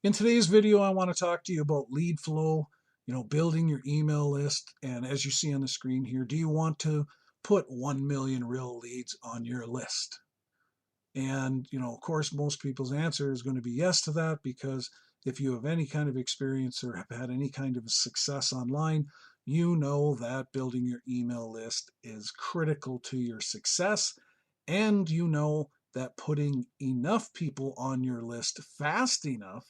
In today's video, I want to talk to you about lead flow, building your email list. And as you see on the screen here, do you want to put 1 million real leads on your list? And, of course, most people's answer is going to be yes to that, because if you have any kind of experience or have had any kind of success online, you know that building your email list is critical to your success. And you know that putting enough people on your list fast enough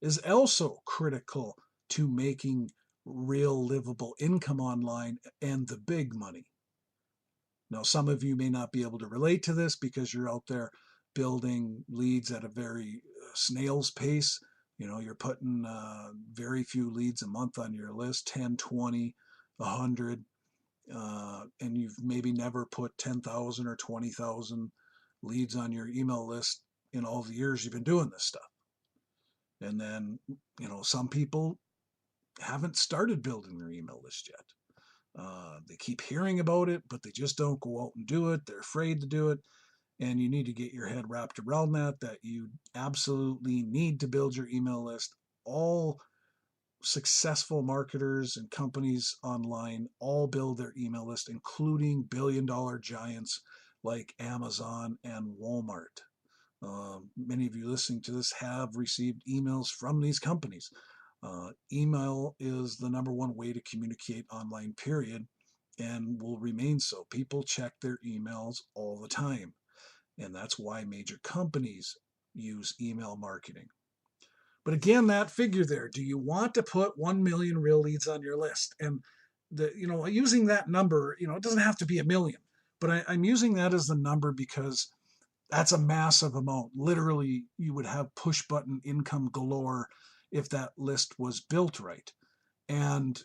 is also critical to making real livable income online and the big money. Now, some of you may not be able to relate to this because you're out there building leads at a very snail's pace. You're putting very few leads a month on your list, 10, 20, 100, and you've maybe never put 10,000 or 20,000 leads on your email list in all the years you've been doing this stuff. And then, some people haven't started building their email list yet. They keep hearing about it, but they just don't go out and do it. They're afraid to do it. And you need to get your head wrapped around that you absolutely need to build your email list. All successful marketers and companies online all build their email list, including billion-dollar giants like Amazon and Walmart. Many of you listening to this have received emails from these companies. Email is the number one way to communicate online, period, and will remain so. People check their emails all the time, and that's why major companies use email marketing. But again, that figure there, do you want to put 1 million real leads on your list? And using that number, it doesn't have to be a million, but I'm using that as the number because that's a massive amount. Literally, you would have push button income galore if that list was built right. And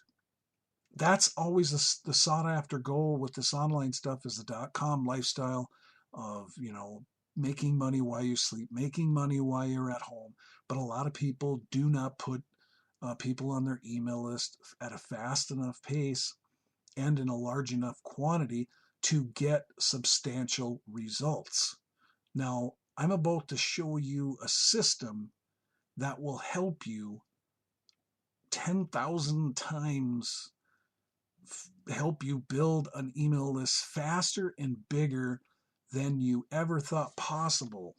that's always the sought after goal with this online stuff, is the .com lifestyle of, making money while you sleep, making money while you're at home. But a lot of people do not put people on their email list at a fast enough pace and in a large enough quantity to get substantial results. Now, I'm about to show you a system that will help you 10,000 times help you build an email list faster and bigger than you ever thought possible.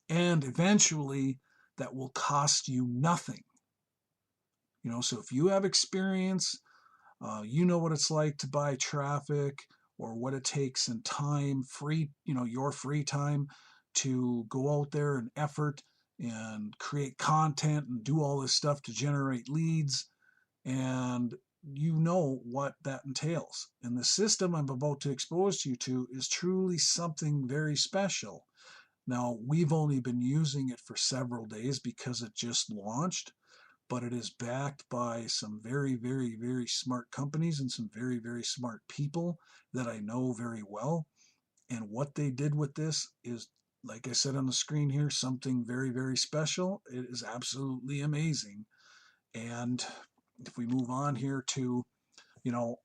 And eventually, that will cost you nothing. So if you have experience, you know what it's like to buy traffic, or what it takes in time, your free time to go out there and effort and create content and do all this stuff to generate leads. And you know what that entails. And the system I'm about to expose you to is truly something very special. Now, we've only been using it for several days because it just launched, but it is backed by some very, very, very smart companies and some very, very smart people that I know very well. And what they did with this is, like I said on the screen here, something very, very special. It is absolutely amazing. And if we move on here to,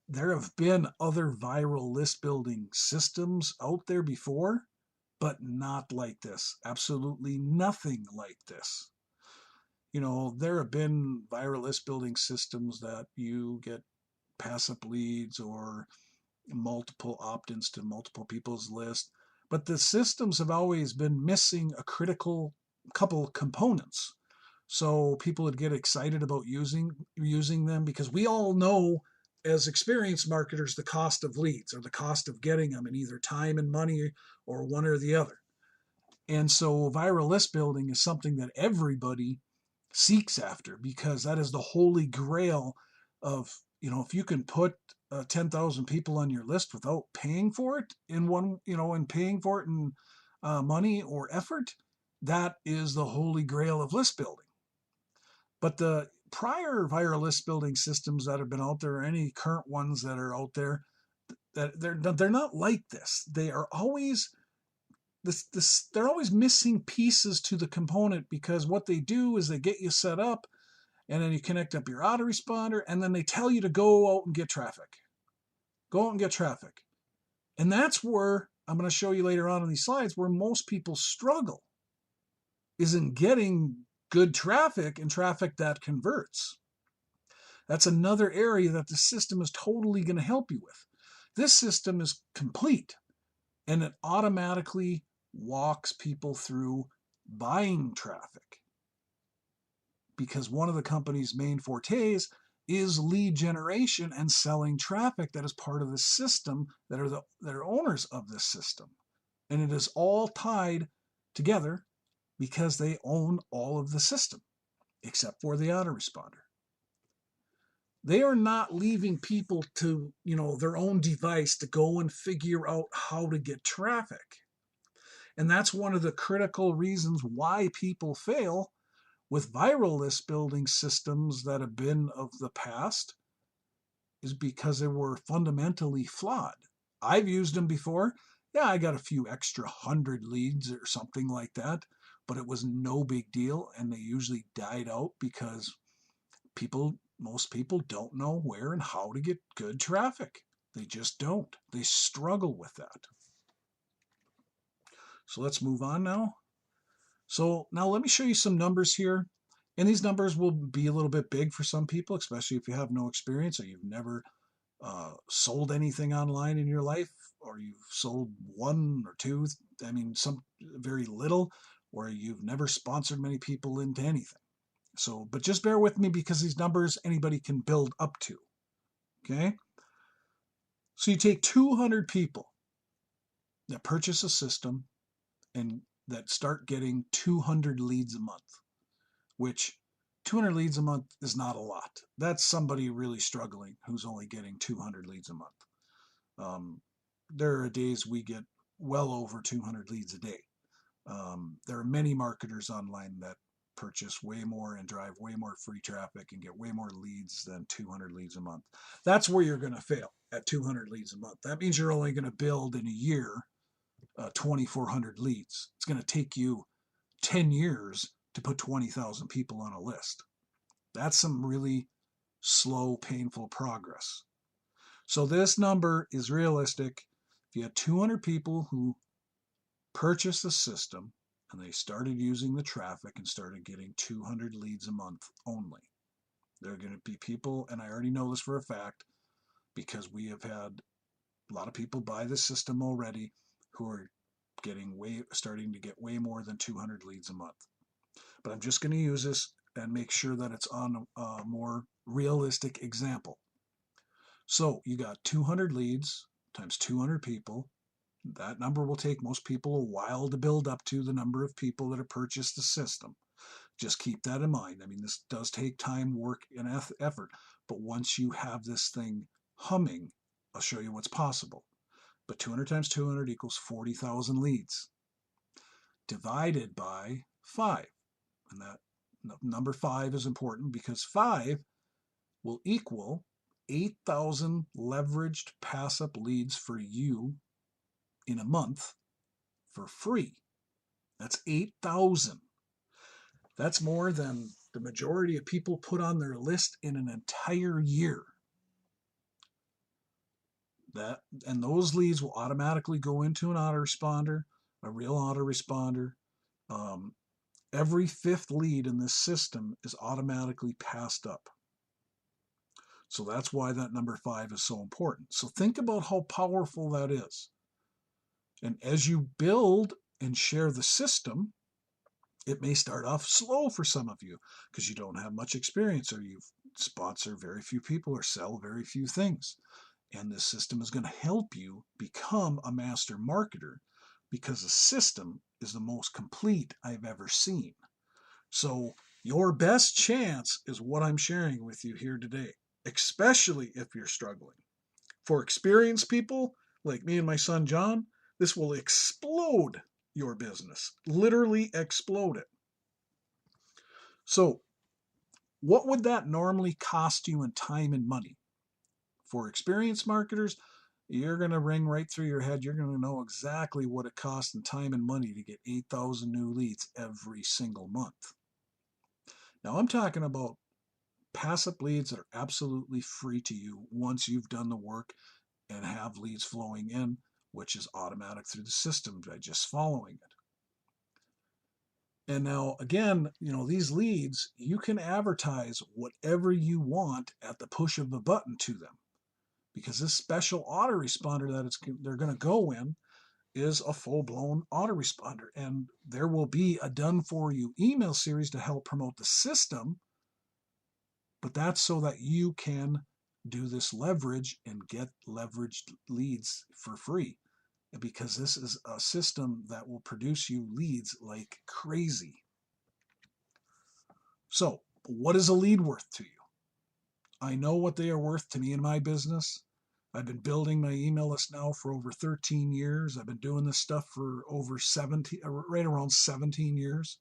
there have been other viral list building systems out there before, but not like this. Absolutely nothing like this. There have been viral list building systems that you get passive leads or multiple opt-ins to multiple people's list, but the systems have always been missing a critical couple components. So people would get excited about using them because we all know, as experienced marketers, the cost of leads or the cost of getting them in either time and money or one or the other. And so viral list building is something that everybody seeks after, because that is the holy grail of, if you can put 10,000 people on your list without paying for it and paying for it in money or effort, that is the holy grail of list building. But the prior viral list building systems that have been out there, or any current ones that are out there, that they're not like this. They are always they're always missing pieces to the component, because what they do is they get you set up, and then you connect up your autoresponder, and then they tell you to go out and get traffic. Go out and get traffic. And that's where I'm going to show you later on in these slides where most people struggle, is in getting good traffic and traffic that converts. That's another area that the system is totally going to help you with. This system is complete, and it automatically walks people through buying traffic, because one of the company's main fortes is lead generation and selling traffic that is part of the system, that are owners of this system. And it is all tied together because they own all of the system except for the autoresponder. They are not leaving people to, their own device to go and figure out how to get traffic. And that's one of the critical reasons why people fail with viral list building systems that have been of the past, is because they were fundamentally flawed. I've used them before. Yeah, I got a few extra 100 leads or something like that, but it was no big deal, and they usually died out because most people don't know where and how to get good traffic. They just don't. They struggle with that. So let's move on now. So now let me show you some numbers here. And these numbers will be a little bit big for some people, especially if you have no experience or you've never sold anything online in your life, or you've sold one or two, some very little, or you've never sponsored many people into anything. So, but just bear with me because these numbers anybody can build up to. Okay. So you take 200 people that purchase a system and that start getting 200 leads a month, which 200 leads a month is not a lot. That's somebody really struggling who's only getting 200 leads a month. There are days we get well over 200 leads a day. There are many marketers online that purchase way more and drive way more free traffic and get way more leads than 200 leads a month. That's where you're going to fail, at 200 leads a month. That means you're only going to build in a year 2,400 leads. It's going to take you 10 years to put 20,000 people on a list. That's some really slow, painful progress. So this number is realistic. If you had 200 people who purchased the system and they started using the traffic and started getting 200 leads a month only, there are going to be people, and I already know this for a fact because we have had a lot of people buy the system already who are starting to get way more than 200 leads a month. But I'm just going to use this and make sure that it's on a more realistic example. So you got 200 leads times 200 people. That number will take most people a while to build up to the number of people that have purchased the system. Just keep that in mind. This does take time, work, and effort. But once you have this thing humming, I'll show you what's possible. But 200 times 200 equals 40,000 leads divided by 5. And that number 5 is important because 5 will equal 8,000 leveraged pass-up leads for you in a month for free. That's 8,000. That's more than the majority of people put on their list in an entire year. And those leads will automatically go into an autoresponder, a real autoresponder. Every 5th lead in this system is automatically passed up. So that's why that number 5 is so important. So think about how powerful that is. And as you build and share the system, it may start off slow for some of you because you don't have much experience, or you sponsor very few people or sell very few things. And this system is going to help you become a master marketer because the system is the most complete I've ever seen. So your best chance is what I'm sharing with you here today, especially if you're struggling. For experienced people like me and my son John, this will explode your business, literally explode it. So what would that normally cost you in time and money? For experienced marketers, you're going to ring right through your head. You're going to know exactly what it costs in time and money to get 8,000 new leads every single month. Now I'm talking about passive leads that are absolutely free to you once you've done the work and have leads flowing in, which is automatic through the system by just following it. And now, again, these leads, you can advertise whatever you want at the push of a button to them, because this special autoresponder that they're going to go in is a full-blown autoresponder. And there will be a done-for-you email series to help promote the system, but that's so that you can do this leverage and get leveraged leads for free, because this is a system that will produce you leads like crazy. So, what is a lead worth to you? I know what they are worth to me in my business. I've been building my email list now for over 13 years. I've been doing this stuff for over 17, right around 17 years.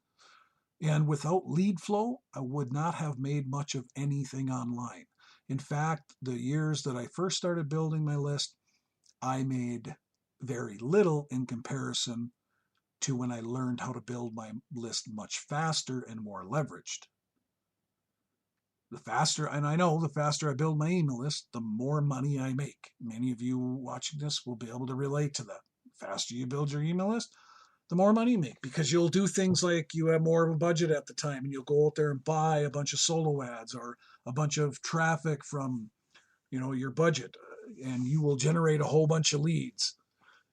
And without lead flow, I would not have made much of anything online. In fact, the years that I first started building my list, I made very little in comparison to when I learned how to build my list much faster and more leveraged. The faster, and I know the faster I build my email list, the more money I make. Many of you watching this will be able to relate to that. The faster you build your email list, the more money you make, because you'll do things like you have more of a budget at the time and you'll go out there and buy a bunch of solo ads or a bunch of traffic from your budget, and you will generate a whole bunch of leads,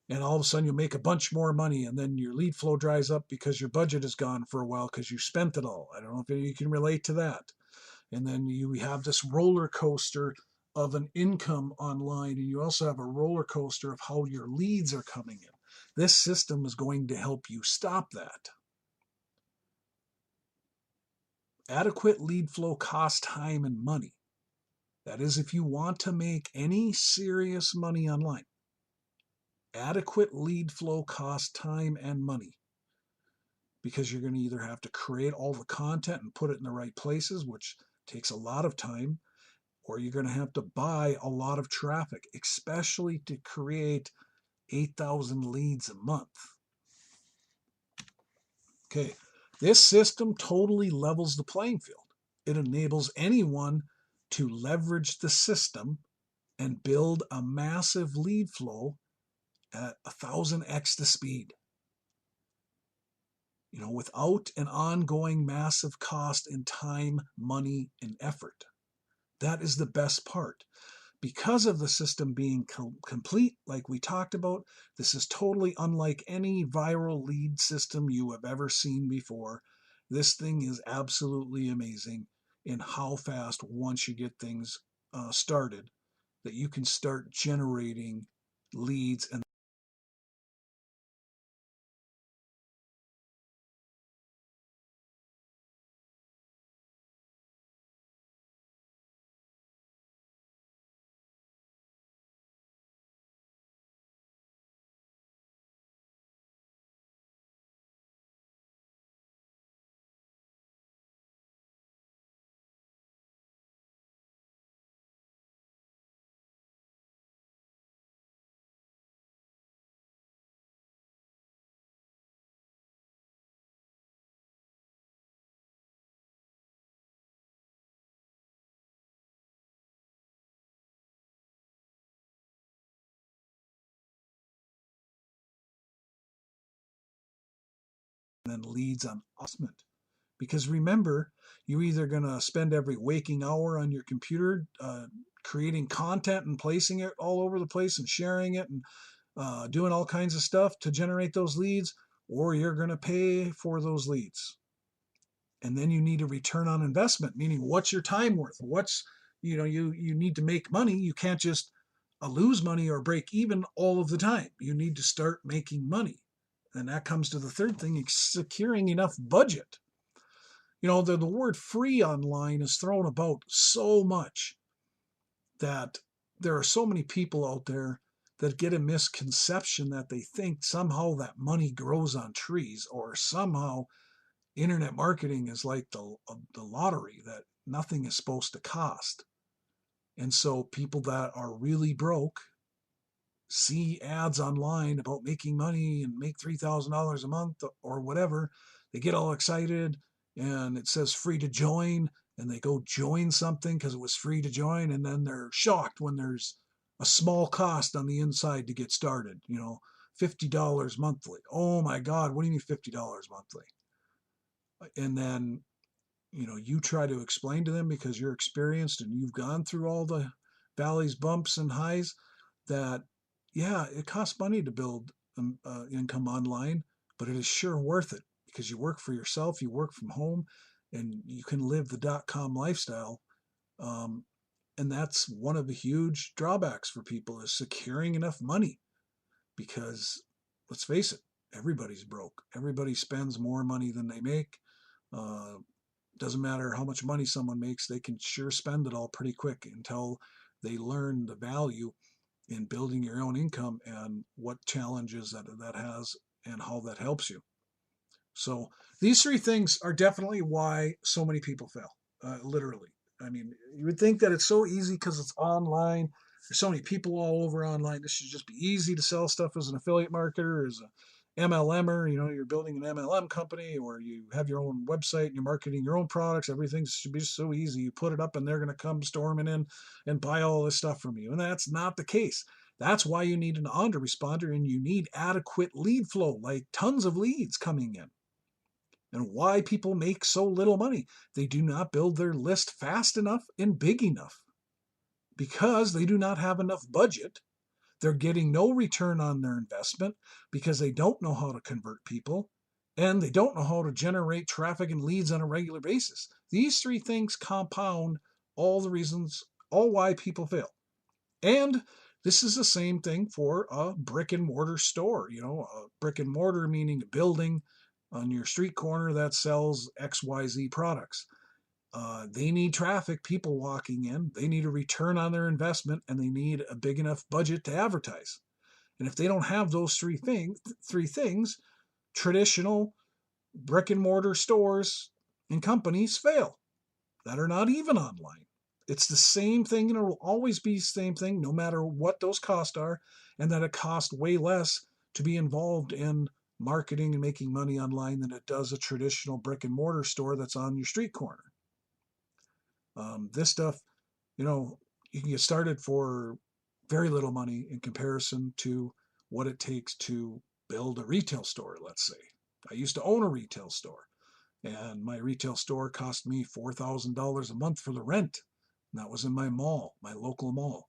and all of a sudden you'll make a bunch more money, and then your lead flow dries up because your budget is gone for a while because you spent it all. I don't know if you can relate to that. And then you have this roller coaster of an income online, and you also have a roller coaster of how your leads are coming in. This system is going to help you stop that. Adequate lead flow costs time and money. That is, if you want to make any serious money online, adequate lead flow costs time and money, because you're going to either have to create all the content and put it in the right places, which takes a lot of time, or you're going to have to buy a lot of traffic, especially to create 8,000 leads a month. Okay, this system totally levels the playing field. It enables anyone to leverage the system and build a massive lead flow at 1,000x the speed, without an ongoing massive cost in time, money, and effort. That is the best part. Because of the system being complete, like we talked about, this is totally unlike any viral lead system you have ever seen before. This thing is absolutely amazing in how fast, once you get things started, that you can start generating leads and then leads on assessment. Because remember, you're either going to spend every waking hour on your computer creating content and placing it all over the place and sharing it and doing all kinds of stuff to generate those leads, or you're going to pay for those leads. And then you need a return on investment, meaning what's your time worth? You need to make money. You can't just lose money or break even all of the time. You need to start making money. And that comes to the third thing, securing enough budget. The word free online is thrown about so much that there are so many people out there that get a misconception that they think somehow that money grows on trees, or somehow internet marketing is like the lottery, that nothing is supposed to cost. And so people that are really broke see ads online about making money and make $3,000 a month or whatever. They get all excited and it says free to join, and they go join something because it was free to join, and then they're shocked when there's a small cost on the inside to get started, $50 monthly. Oh my God, what do you mean $50 monthly? And then, you try to explain to them because you're experienced and you've gone through all the valleys, bumps, and highs that, yeah, it costs money to build income online, but it is sure worth it because you work for yourself, you work from home, and you can live the .com lifestyle. Um, and that's one of the huge drawbacks for people is securing enough money because let's face it, everybody's broke. Everybody spends more money than they make. Uh, doesn't matter how much money someone makes, they can sure spend it all pretty quick until they learn the value in building your own income and what challenges that has and how that helps you. So these three things are definitely why so many people fail. Literally, I mean, you would think that it's so easy because it's online. There's so many people all over online. This should just be easy to sell stuff as an affiliate marketer, as a MLMer. You're building an MLM company, or you have your own website and you're marketing your own products. Everything should be so easy. You put it up, and they're going to come storming in and buy all this stuff from you. And that's not the case. That's why you need an autoresponder and you need adequate lead flow, like tons of leads coming in. And why people make so little money. They do not build their list fast enough and big enough because they do not have enough budget. They're getting no return on their investment because they don't know how to convert people and they don't know how to generate traffic and leads on a regular basis. These three things compound all the reasons, all why people fail. And this is the same thing for a brick and mortar store. A brick and mortar meaning a building on your street corner that sells XYZ products. They need traffic, people walking in. They need a return on their investment, and they need a big enough budget to advertise. And if they don't have those three things, traditional brick and mortar stores and companies fail that are not even online. It's the same thing, and it will always be the same thing, no matter what those costs are, and that it costs way less to be involved in marketing and making money online than it does a traditional brick and mortar store that's on your street corner. This stuff, you can get started for very little money in comparison to what it takes to build a retail store, let's say. I used to own a retail store, and my retail store cost me $4,000 a month for the rent. And that was in my mall, my local mall.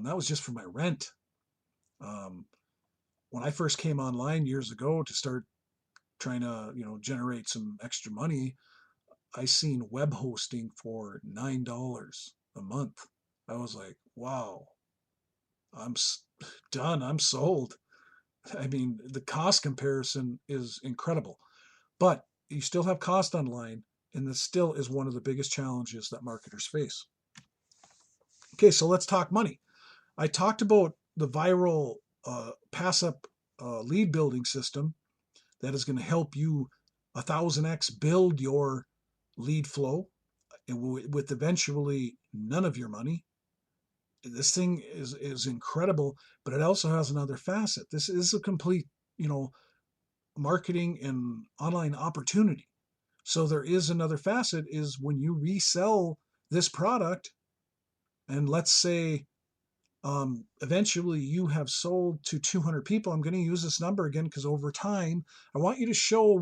That was just for my rent. Um, when I first came online years ago to start trying to, generate some extra money, I seen web hosting for $9 a month. I was like, wow, I'm done. I'm sold. I mean, the cost comparison is incredible, but you still have cost online, and this still is one of the biggest challenges that marketers face. Okay, so let's talk money. I talked about the viral pass up lead building system that is going to help you 1,000x build your lead flow and with eventually none of your money. This thing is incredible, but it also has another facet. This is a complete, marketing and online opportunity. So there is another facet is when you resell this product, and let's say eventually you have sold to 200 people. I'm going to use this number again because over time, I want you to show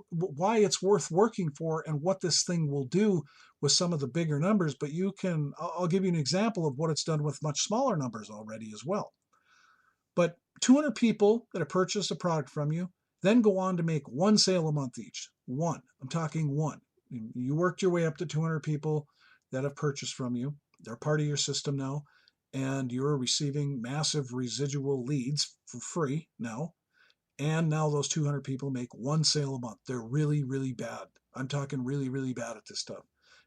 why it's worth working for and what this thing will do with some of the bigger numbers. But I'll give you an example of what it's done with much smaller numbers already as well. But 200 people that have purchased a product from you then go on to make one sale a month each. One. I'm talking one. You worked your way up to 200 people that have purchased from you. They're part of your system now, and you're receiving massive residual leads for free now. And now those 200 people make one sale a month. They're really, really bad. I'm talking really, really bad at this stuff.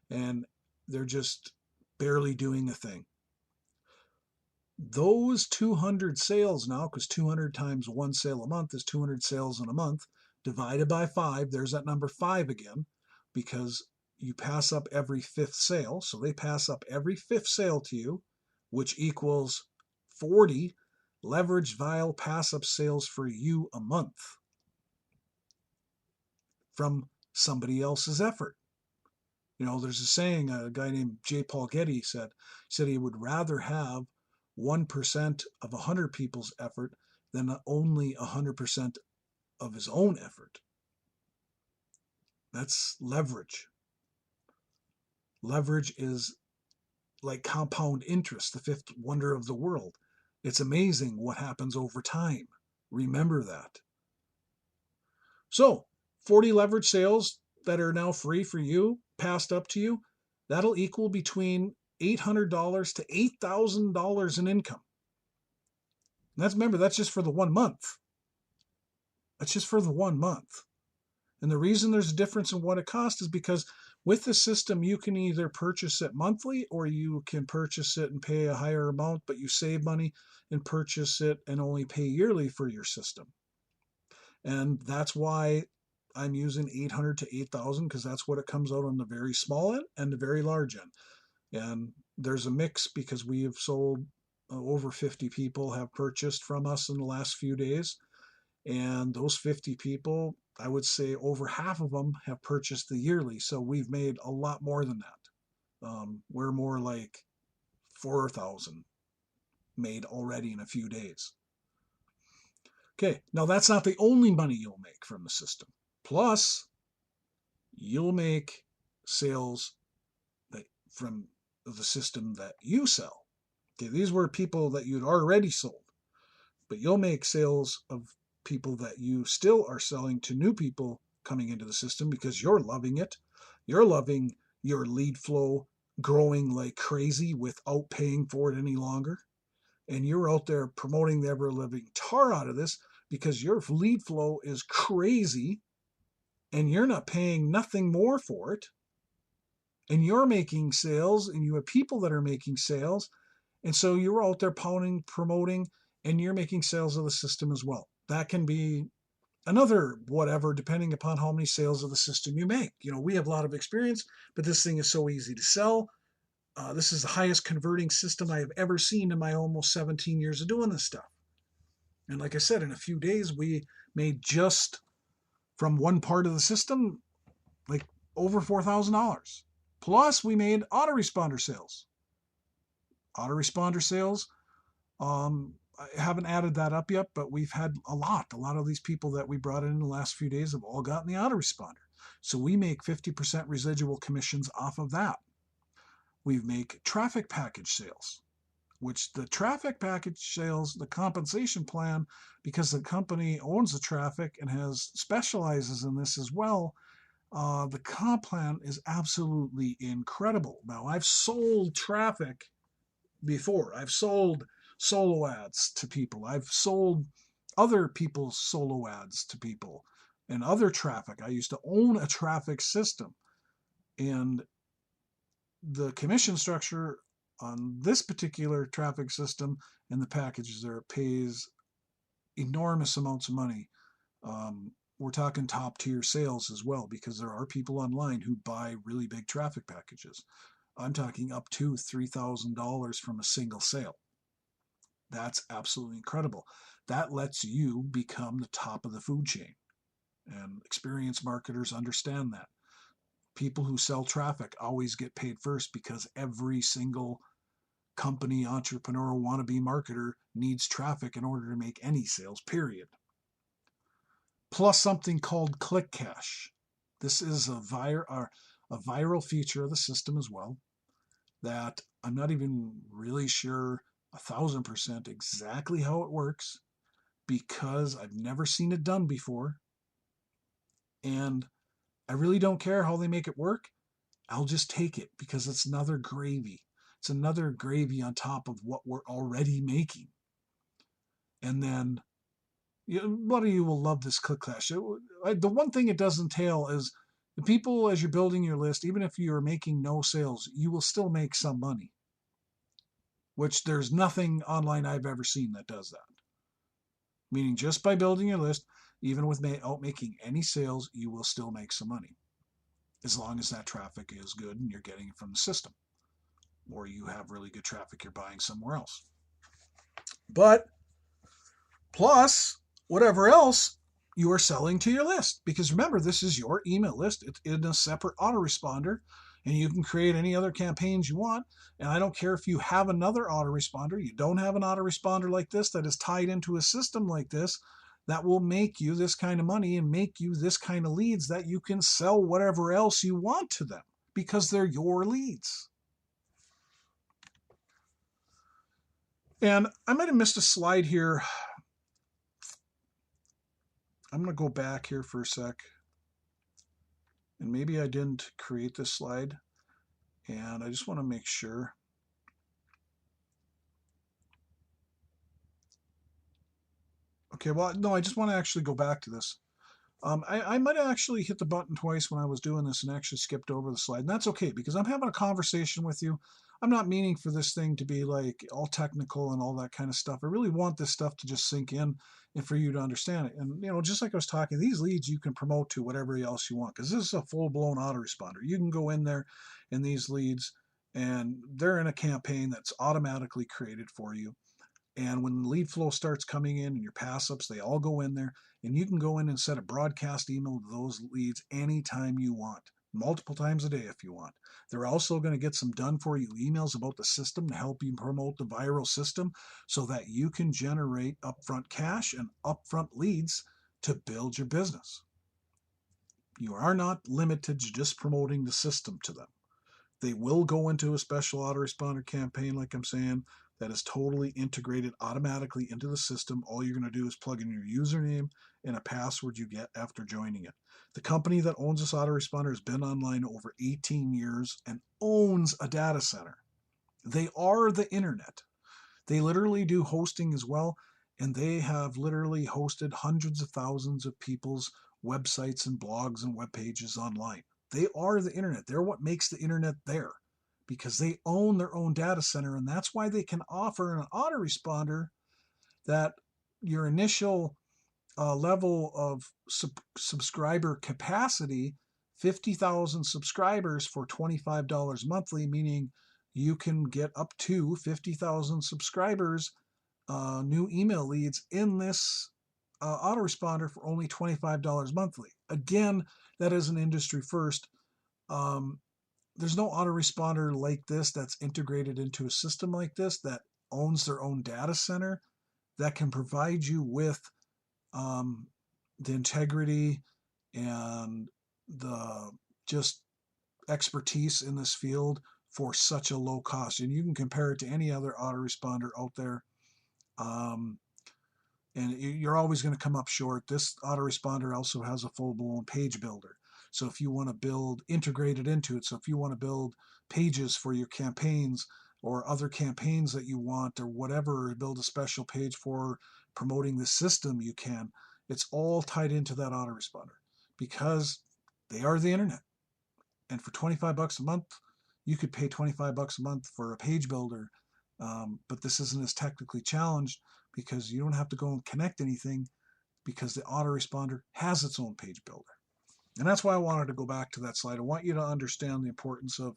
And they're just barely doing a thing. Those 200 sales now, because 200 times one sale a month is 200 sales in a month, divided by 5, there's that number 5 again, because you pass up every fifth sale. So they pass up every fifth sale to you, which equals 40 leveraged vial pass up sales for you a month from somebody else's effort. There's a saying, a guy named J. Paul Getty said he would rather have 1% of 100 people's effort than only 100% of his own effort. That's leverage. Leverage is like compound interest, the fifth wonder of the world. It's amazing what happens over time. Remember that. So 40 leverage sales that are now free for you, passed up to you, that'll equal between $800 to $8,000 in income. And remember, that's just for the 1 month. That's just for the 1 month. And the reason there's a difference in what it costs is because with the system, you can either purchase it monthly or you can purchase it and pay a higher amount, but you save money and purchase it and only pay yearly for your system. And that's why I'm using 800 to 8,000, because that's what it comes out on the very small end and the very large end. And there's a mix because we have sold over 50 people have purchased from us in the last few days. And those 50 people, I would say over half of them have purchased the yearly. So we've made a lot more than that. We're more like 4,000 made already in a few days. Okay, now that's not the only money you'll make from the system. Plus, you'll make sales from the system that you sell. Okay, these were people that you'd already sold, but you'll make sales of people that you still are selling to new people coming into the system because you're loving it. You're loving your lead flow growing like crazy without paying for it any longer. And you're out there promoting the ever-living tar out of this because your lead flow is crazy and you're not paying nothing more for it. And you're making sales and you have people that are making sales. And so you're out there pounding, promoting, and you're making sales of the system as well. That can be another whatever, depending upon how many sales of the system you make. We have a lot of experience, but this thing is so easy to sell. This is the highest converting system I have ever seen in my almost 17 years of doing this stuff. And like I said, in a few days, we made just from one part of the system, like over $4,000. Plus, we made autoresponder sales. Autoresponder sales, I haven't added that up yet, but we've had a lot. A lot of these people that we brought in the last few days have all gotten the autoresponder. So we make 50% residual commissions off of that. We make traffic package sales, which the traffic package sales, the compensation plan, because the company owns the traffic and specializes in this as well, the comp plan is absolutely incredible. Now, I've sold traffic before. I've sold solo ads to people. I've sold other people's solo ads to people and other traffic. I used to own a traffic system. And the commission structure on this particular traffic system and the packages there pays enormous amounts of money. We're talking top tier sales as well, because there are people online who buy really big traffic packages. I'm talking up to $3,000 from a single sale. That's absolutely incredible. That lets you become the top of the food chain. And experienced marketers understand that. People who sell traffic always get paid first because every single company, entrepreneur, wannabe marketer needs traffic in order to make any sales, period. Plus something called Click Cash. This is a viral feature of the system as well that I'm not even really sure 1,000% exactly how it works, because I've never seen it done before. And I really don't care how they make it work. I'll just take it because it's another gravy. It's another gravy on top of what we're already making. And then, a lot of you will love this Click Clash. The one thing it does entail is the people, as you're building your list, even if you're making no sales, you will still make some money, which there's nothing online I've ever seen that does that. Meaning just by building your list, even without making any sales, you will still make some money, as long as that traffic is good and you're getting it from the system, or you have really good traffic you're buying somewhere else. But plus whatever else you are selling to your list, because remember, this is your email list. It's in a separate autoresponder, and you can create any other campaigns you want. And I don't care if you have another autoresponder, you don't have an autoresponder like this that is tied into a system like this, that will make you this kind of money and make you this kind of leads that you can sell whatever else you want to them because they're your leads. And I might have missed a slide here. I'm going to go back here for a sec. And maybe I didn't create this slide. And I just want to make sure. Okay, well, no, I just want to actually go back to this. I might have actually hit the button twice when I was doing this and actually skipped over the slide. And that's okay because I'm having a conversation with you. I'm not meaning for this thing to be like all technical and all that kind of stuff. I really want this stuff to just sink in and for you to understand it. And, just like I was talking, these leads you can promote to whatever else you want because this is a full-blown autoresponder. You can go in there in these leads and they're in a campaign that's automatically created for you. And when the lead flow starts coming in and your pass ups, they all go in there and you can go in and set a broadcast email to those leads anytime you want, multiple times a day if you want. They're also going to get some done for you emails about the system to help you promote the viral system so that you can generate upfront cash and upfront leads to build your business. You are not limited to just promoting the system to them. They will go into a special autoresponder campaign, like I'm saying, that is totally integrated automatically into the system. All you're going to do is plug in your username and a password you get after joining it. The company that owns this autoresponder has been online over 18 years and owns a data center. They are the internet. They literally do hosting as well, and they have literally hosted hundreds of thousands of people's websites and blogs and web pages online. They are the internet. They're what makes the internet there because they own their own data center, and that's why they can offer an autoresponder that your initial level of subscriber capacity, 50,000 subscribers for $25 monthly, meaning you can get up to 50,000 subscribers, new email leads in this autoresponder for only $25 monthly. Again, that is an industry first. There's no autoresponder like this that's integrated into a system like this that owns their own data center that can provide you with the integrity and the just expertise in this field for such a low cost. And you can compare it to any other autoresponder out there. And you're always going to come up short. This autoresponder also has a full-blown page builder. So if you want to build integrated into it, so if you want to build pages for your campaigns or other campaigns that you want or whatever, build a special page for promoting the system, you can. It's all tied into that autoresponder because they are the internet. And for $25 a month, you could pay $25 a month for a page builder. But this isn't as technically challenged because you don't have to go and connect anything because the autoresponder has its own page builder. And that's why I wanted to go back to that slide. I want you to understand the importance of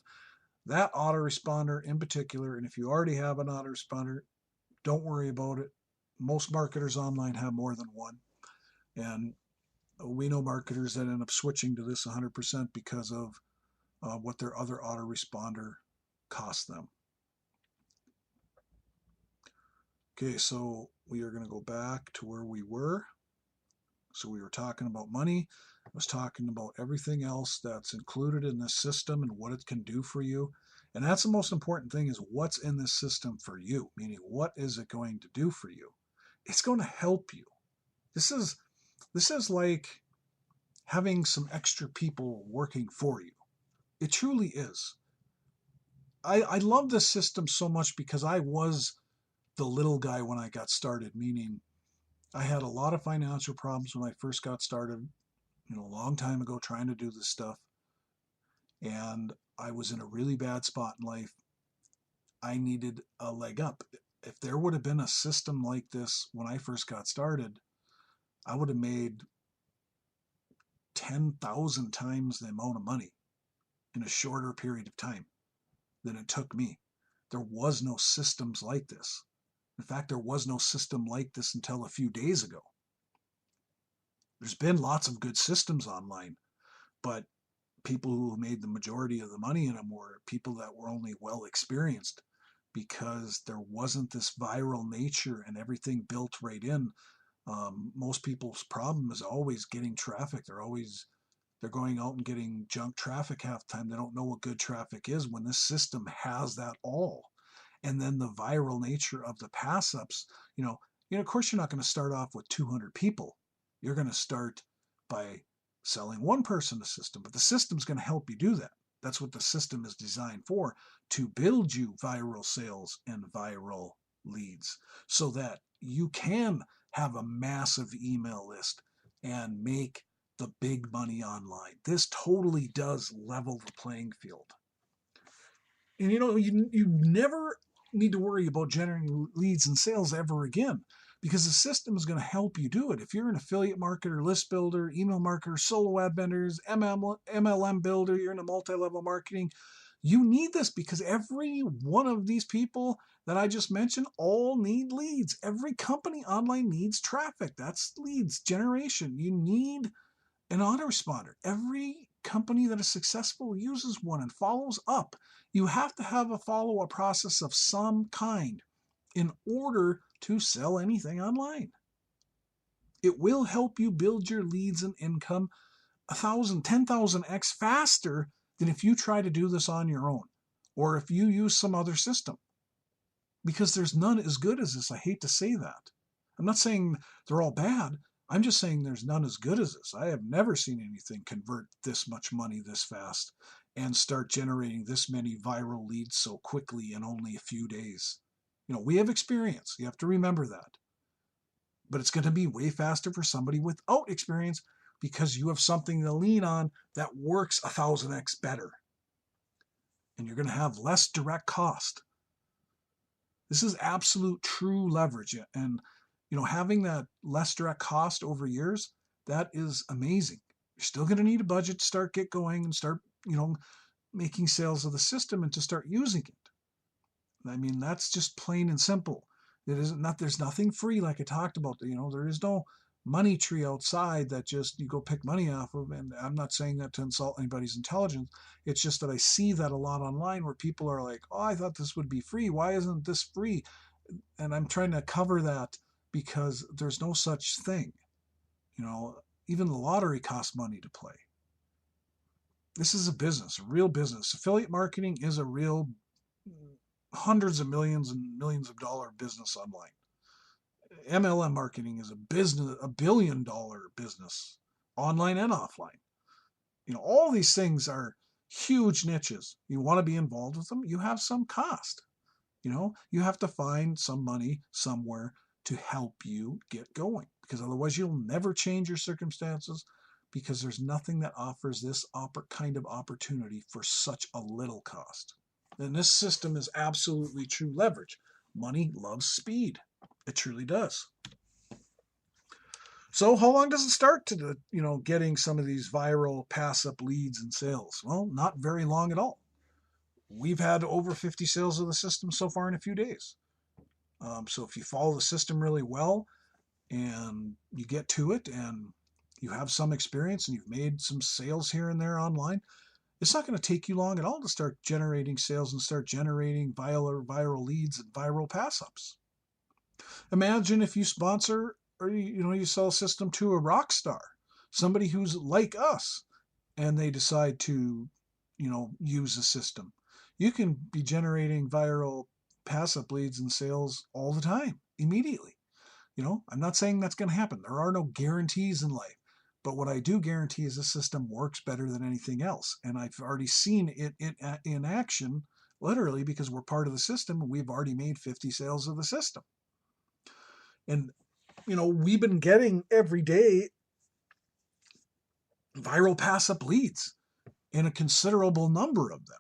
that autoresponder in particular. And if you already have an autoresponder, don't worry about it. Most marketers online have more than one. And we know marketers that end up switching to this 100% because of what their other autoresponder costs them. Okay, so we are going to go back to where we were. So we were talking about money. I was talking about everything else that's included in this system and what it can do for you. And that's the most important thing is what's in this system for you, meaning what is it going to do for you? It's going to help you. This is like having some extra people working for you. It truly is. I love this system so much because I was the little guy when I got started, meaning I had a lot of financial problems when I first got started, a long time ago trying to do this stuff. And I was in a really bad spot in life. I needed a leg up. If there would have been a system like this when I first got started, I would have made 10,000 times the amount of money in a shorter period of time than it took me. There was no systems like this. In fact, there was no system like this until a few days ago. There's been lots of good systems online, but people who made the majority of the money in them were people that were only well experienced because there wasn't this viral nature and everything built right in Most people's problem is always getting traffic. They're going out and getting junk traffic half the time. They don't know what good traffic is when this system has that all. And then the viral nature of the pass ups, of course, you're not going to start off with 200 people. You're going to start by selling one person the system, but the system's going to help you do that. That's what the system is designed for, to build you viral sales and viral leads so that you can have a massive email list and make the big money online. This totally does level the playing field. And you never need to worry about generating leads and sales ever again, because the system is going to help you do it. If you're an affiliate marketer, list builder, email marketer, solo ad vendors, MLM builder, you're in a multi-level marketing, you need this, because every one of these people that I just mentioned all need leads. Every company online needs traffic. That's leads generation. You need an autoresponder. Every company that is successful uses one and follows up. You have to have a follow-up process of some kind in order to sell anything online. It will help you build your leads and income 1,000, 10,000x faster than if you try to do this on your own or if you use some other system. Because there's none as good as this. I hate to say that. I'm not saying they're all bad. I'm just saying there's none as good as this. I have never seen anything convert this much money this fast and start generating this many viral leads so quickly in only a few days. We have experience. You have to remember that. But it's going to be way faster for somebody without experience because you have something to lean on that works 1,000x better. And you're going to have less direct cost. This is absolute true leverage. And, having that less direct cost over years, that is amazing. You're still going to need a budget to get going and start, making sales of the system and to start using it. I mean, that's just plain and simple. There's nothing free, like I talked about. There is no money tree outside that just you go pick money off of. And I'm not saying that to insult anybody's intelligence. It's just that I see that a lot online where people are like, oh, I thought this would be free. Why isn't this free? And I'm trying to cover that because there's no such thing. Even the lottery costs money to play. This is a business, a real business. Affiliate marketing is a real hundreds of millions and millions of dollar business online. MLM marketing is a billion-dollar business, online and offline. All these things are huge niches. You want to be involved with them, you have some cost. You have to find some money somewhere to help you get going, because otherwise you'll never change your circumstances, because there's nothing that offers this kind of opportunity for such a little cost. And this system is absolutely true leverage. Money loves speed. It truly does. So how long does it start to getting some of these viral pass up leads and sales? Well, not very long at all. We've had over 50 sales of the system so far in a few days. So if you follow the system really well and you get to it and you have some experience and you've made some sales here and there online, it's not going to take you long at all to start generating sales and start generating viral leads and viral pass ups. Imagine if you sponsor or you sell a system to a rock star, somebody who's like us, and they decide to use the system. You can be generating viral pass up leads and sales all the time, immediately. I'm not saying that's going to happen. There are no guarantees in life. But what I do guarantee is the system works better than anything else. And I've already seen it in action, literally, because we're part of the system and we've already made 50 sales of the system. And, we've been getting every day viral pass up leads, and a considerable number of them.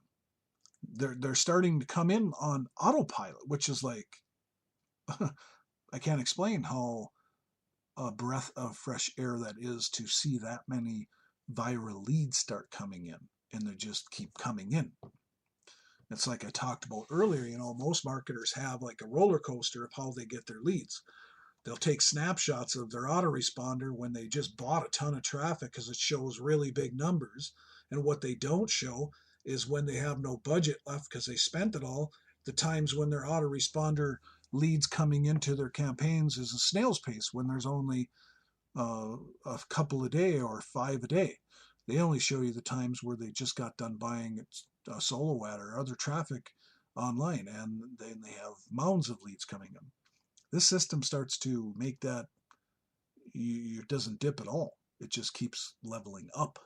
They're starting to come in on autopilot, which is like, I can't explain how a breath of fresh air that is to see that many viral leads start coming in, and they just keep coming in. It's like I talked about earlier, most marketers have like a roller coaster of how they get their leads. They'll take snapshots of their autoresponder when they just bought a ton of traffic because it shows really big numbers. And what they don't show is when they have no budget left because they spent it all, the times when their autoresponder leads coming into their campaigns is a snail's pace when there's only a couple a day or 5 a day. They only show you the times where they just got done buying a solo ad or other traffic online, and then they have mounds of leads coming in. This system starts to make that, it doesn't dip at all. It just keeps leveling up.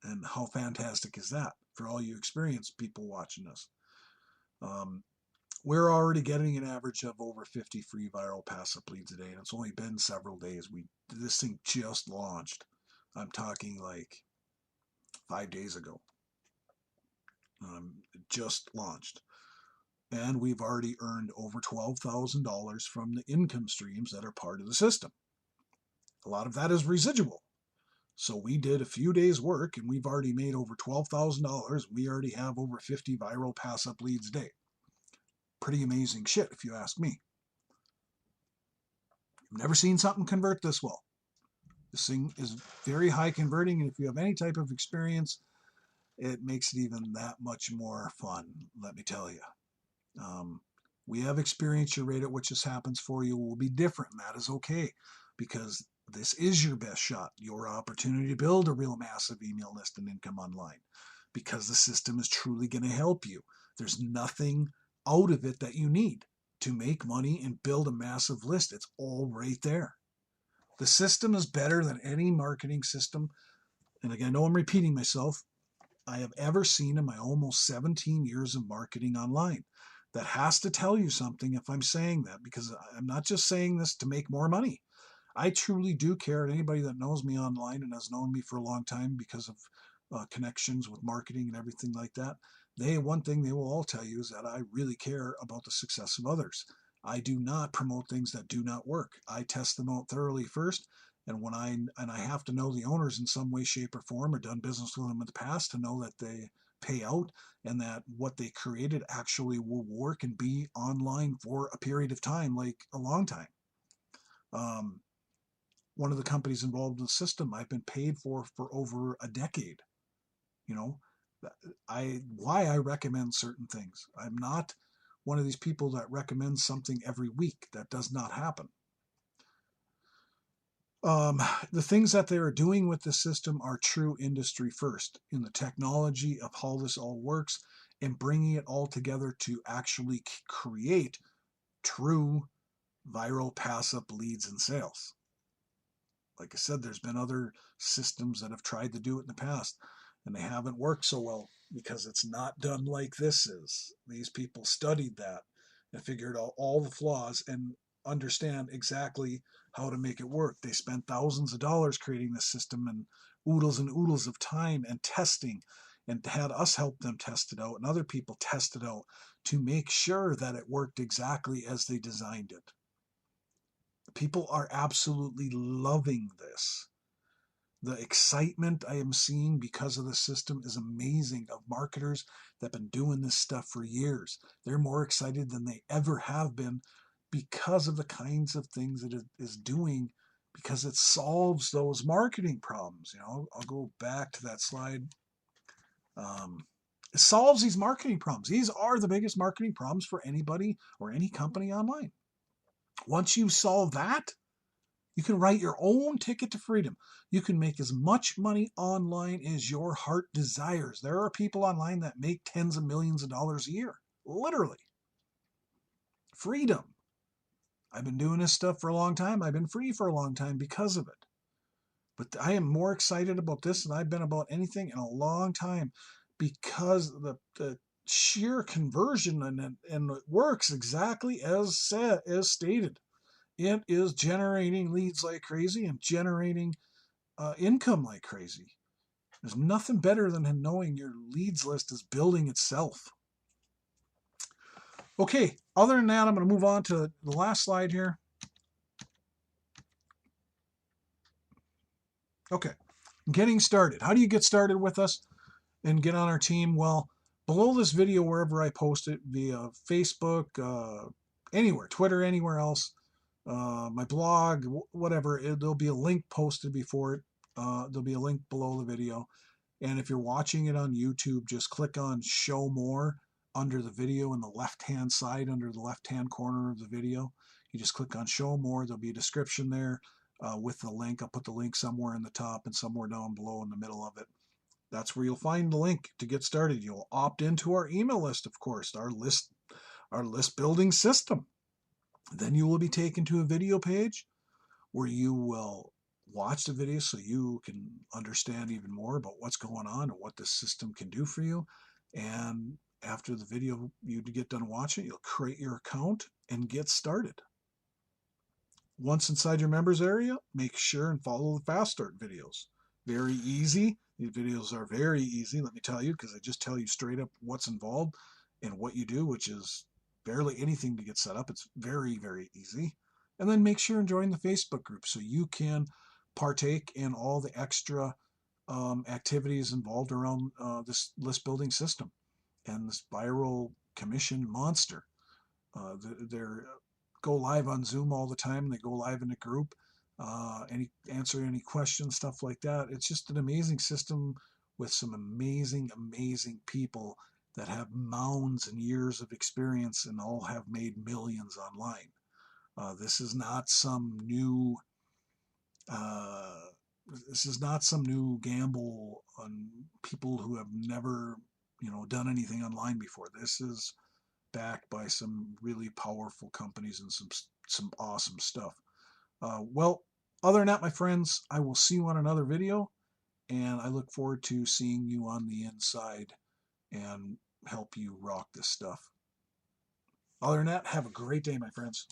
And how fantastic is that for all you experienced people watching this? We're already getting an average of over 50 free viral passive leads a day, and it's only been several days. This thing just launched. I'm talking like 5 days ago. It just launched. And we've already earned over $12,000 from the income streams that are part of the system. A lot of that is residual. So we did a few days work and we've already made over $12,000. We already have over 50 viral pass-up leads a day. Pretty amazing shit, if you ask me. I've never seen something convert this well. This thing is very high converting, and if you have any type of experience, it makes it even that much more fun, let me tell you. We have experienced your rate at which this happens for you will be different, and that is okay, because this is your best shot, your opportunity to build a real massive email list and income online, because the system is truly going to help you. There's nothing out of it that you need to make money and build a massive list. It's all right there. The system is better than any marketing system, and again, I know I'm repeating myself, I have ever seen in my almost 17 years of marketing online. That has to tell you something if I'm saying that, because I'm not just saying this to make more money. I truly do care. And anybody that knows me online and has known me for a long time because of connections with marketing and everything like that, one thing they will all tell you is that I really care about the success of others. I do not promote things that do not work. I test them out thoroughly first. And I have to know the owners in some way, shape, or form, or done business with them in the past to know that they pay out and that what they created actually will work and be online for a period of time, like a long time. One of the companies involved in the system I've been paid for over a decade. You know, why I recommend certain things. I'm not one of these people that recommends something every week. That does not happen. The things that they are doing with the system are true industry first in the technology of how this all works and bringing it all together to actually create true viral pass-up leads and sales. Like I said, there's been other systems that have tried to do it in the past and they haven't worked so well because it's not done like this is. These people studied that and figured out all the flaws and understand exactly how to make it work. They spent thousands of dollars creating this system and oodles of time and testing, and had us help them test it out and other people test it out to make sure that it worked exactly as they designed it. People are absolutely loving this. The excitement I am seeing because of the system is amazing, of marketers that have been doing this stuff for years. They're more excited than they ever have been because of the kinds of things that it is doing, because it solves those marketing problems. You know, I'll go back to that slide. It solves these marketing problems. These are the biggest marketing problems for anybody or any company online. Once you solve that, you can write your own ticket to freedom. You can make as much money online as your heart desires. There are people online that make tens of millions of dollars a year. Literally. Freedom. I've been doing this stuff for a long time. I've been free for a long time because of it. But I am more excited about this than I've been about anything in a long time, because the sheer conversion and it works exactly as stated. It is generating leads like crazy and generating income like crazy. There's nothing better than knowing your leads list is building itself. Okay, other than that, I'm going to move on to the last slide here. Okay, getting started. How do you get started with us and get on our team? Well, below this video, wherever I post it, via Facebook, anywhere, Twitter, anywhere else, my blog, whatever, there'll be a link posted before it. There'll be a link below the video. And if you're watching it on YouTube, just click on show more. under the video in the left-hand side, under the left-hand corner of the video. You just click on Show More. There'll be a description there with the link. I'll put the link somewhere in the top and somewhere down below in the middle of it. That's where you'll find the link to get started. You'll opt into our email list, of course, our list building system. Then you will be taken to a video page where you will watch the video so you can understand even more about what's going on and what this system can do for you. And after the video you get done watching, you'll create your account and get started. Once inside your members area, make sure and follow the fast start videos. Very easy. These videos are very easy, let me tell you, because they just tell you straight up what's involved and what you do, which is barely anything to get set up. It's very, very easy. And then make sure and join the Facebook group so you can partake in all the extra activities involved around this list building system and this viral commission monster. They're go live on Zoom all the time. They go live in a group, answer any questions, stuff like that. It's just an amazing system with some amazing, amazing people that have mounds and years of experience and all have made millions online. This is not some new gamble on people who have never, done anything online before. This is backed by some really powerful companies and some awesome stuff. Well, other than that, my friends, I will see you on another video, and I look forward to seeing you on the inside and help you rock this stuff. Other than that, have a great day, my friends.